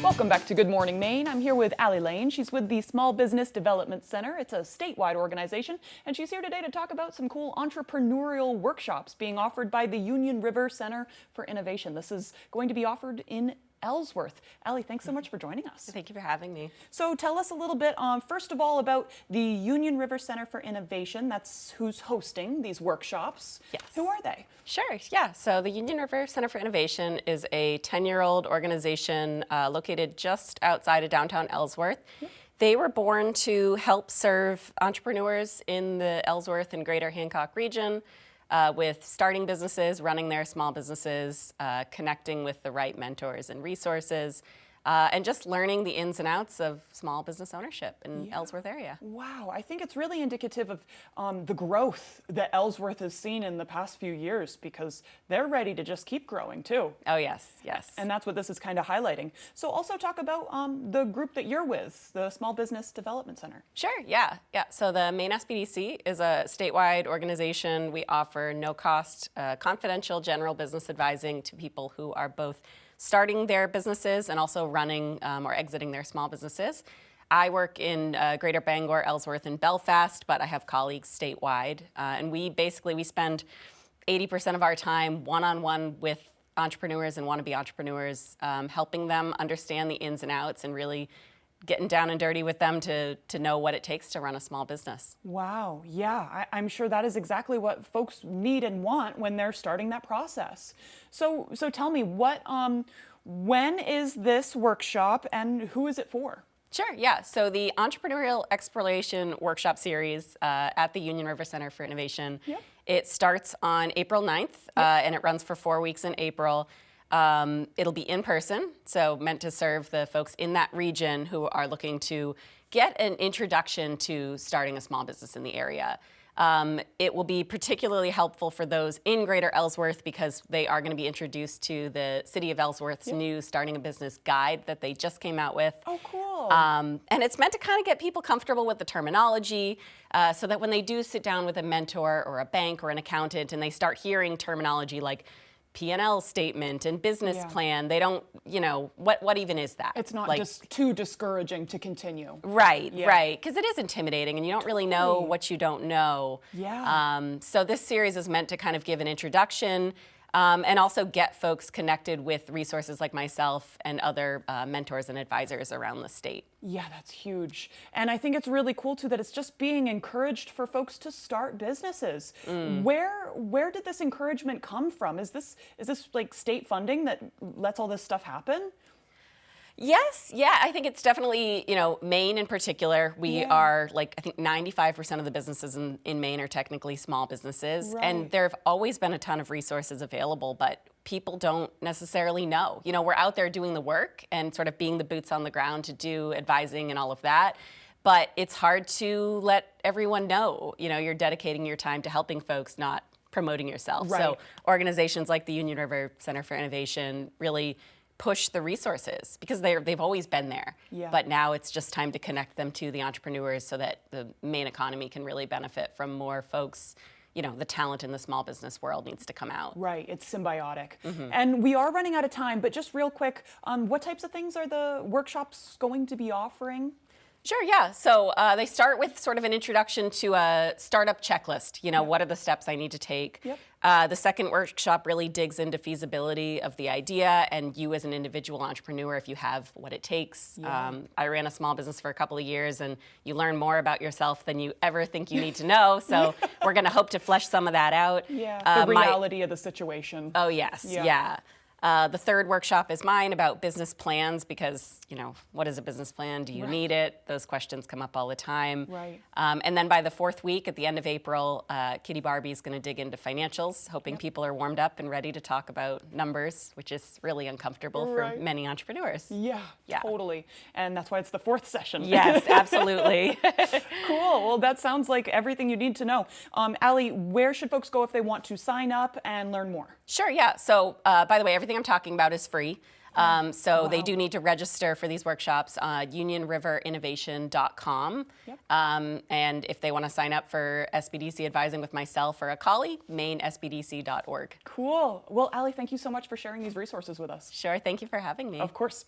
Welcome back to Good Morning Maine. I'm here with Allie Lane. She's with the Small Business Development Center. It's a statewide organization, and she's here today to talk about some cool entrepreneurial workshops being offered by the Union River Center for Innovation. This is going to be offered in Ellsworth. Allie, thanks so much for joining us. Thank you for having me. So tell us a little bit, first of all, about the Union River Center for Innovation. That's who's hosting these workshops. Yes. Who are they? Sure, yeah. So the Union River Center for Innovation is a 10-year-old organization located just outside of downtown Ellsworth. Yep. They were born to help serve entrepreneurs in the Ellsworth and Greater Hancock region with starting businesses, running their small businesses, connecting with the right mentors and resources, and just learning the ins and outs of small business ownership in Ellsworth-area. Wow, I think it's really indicative of the growth that Ellsworth has seen in the past few years, because they're ready to just keep growing too. Oh yes, yes. And that's what this is kind of highlighting. So also talk about the group that you're with, the Small Business Development Center. Sure, yeah. So the Maine SBDC is a statewide organization. We offer no-cost, confidential general business advising to people who are both starting their businesses and also running or exiting their small businesses. I work in Greater Bangor, Ellsworth, and Belfast, but I have colleagues statewide. And we spend 80% of our time one-on-one with entrepreneurs and wannabe entrepreneurs, helping them understand the ins and outs and really getting down and dirty with them to know what it takes to run a small business. Wow, yeah, I'm sure that is exactly what folks need and want when they're starting that process. So tell me, when is this workshop and who is it for? Sure, yeah. So the Entrepreneurial Exploration Workshop Series at the Union River Center for Innovation, it starts on April 9th and it runs for 4 weeks in April. It'll be in person, so meant to serve the folks in that region who are looking to get an introduction to starting a small business in the area. It will be particularly helpful for those in Greater Ellsworth because they are going to be introduced to the City of Ellsworth's new Starting a Business Guide that they just came out with. Oh, cool. And it's meant to kind of get people comfortable with the terminology so that when they do sit down with a mentor or a bank or an accountant and they start hearing terminology like P&L statement and business plan, they don't, what even is that? It's not just too discouraging to continue. Right, right, because it is intimidating and you don't really know what you don't know. Yeah. So this series is meant to kind of give an introduction and also get folks connected with resources like myself and other mentors and advisors around the state. Yeah, that's huge. And I think it's really cool too that it's just being encouraged for folks to start businesses. Where did this encouragement come from? Is this like state funding that lets all this stuff happen? Yes, yeah, I think it's definitely, Maine in particular, we are I think 95% of the businesses in Maine are technically small businesses. Right. And there have always been a ton of resources available, but people don't necessarily know. We're out there doing the work and sort of being the boots on the ground to do advising and all of that. But it's hard to let everyone know, you're dedicating your time to helping folks, not promoting yourself. Right. So organizations like the Union River Center for Innovation really push the resources because they've always been there. Yeah. But now it's just time to connect them to the entrepreneurs so that the Maine economy can really benefit from more folks. The talent in the small business world needs to come out. Right, it's symbiotic. And we are running out of time, but just real quick, what types of things are the workshops going to be offering? Sure, yeah. So they start with sort of an introduction to a startup checklist. What are the steps I need to take? Yep. The second workshop really digs into feasibility of the idea and you as an individual entrepreneur if you have what it takes. I ran a small business for a couple of years and you learn more about yourself than you ever think you need to know. So we're going to hope to flesh some of that out. Yeah, the reality of the situation. Oh, yes, yeah. The third workshop is mine about business plans because, what is a business plan? Do you need it? Those questions come up all the time. Right. And then by the fourth week, at the end of April, Kitty Barbie's going to dig into financials, hoping people are warmed up and ready to talk about numbers, which is really uncomfortable for many entrepreneurs. Yeah, totally. And that's why it's the fourth session. Yes, absolutely. Cool. Well, that sounds like everything you need to know. Allie, where should folks go if they want to sign up and learn more? Sure, yeah. So, by the way, everything I'm talking about is free. They do need to register for these workshops on unionriverinnovation.com. And if they want to sign up for SBDC advising with myself or a colleague, mainesbdc.org. Cool. Well, Allie, thank you so much for sharing these resources with us. Sure. Thank you for having me. Of course.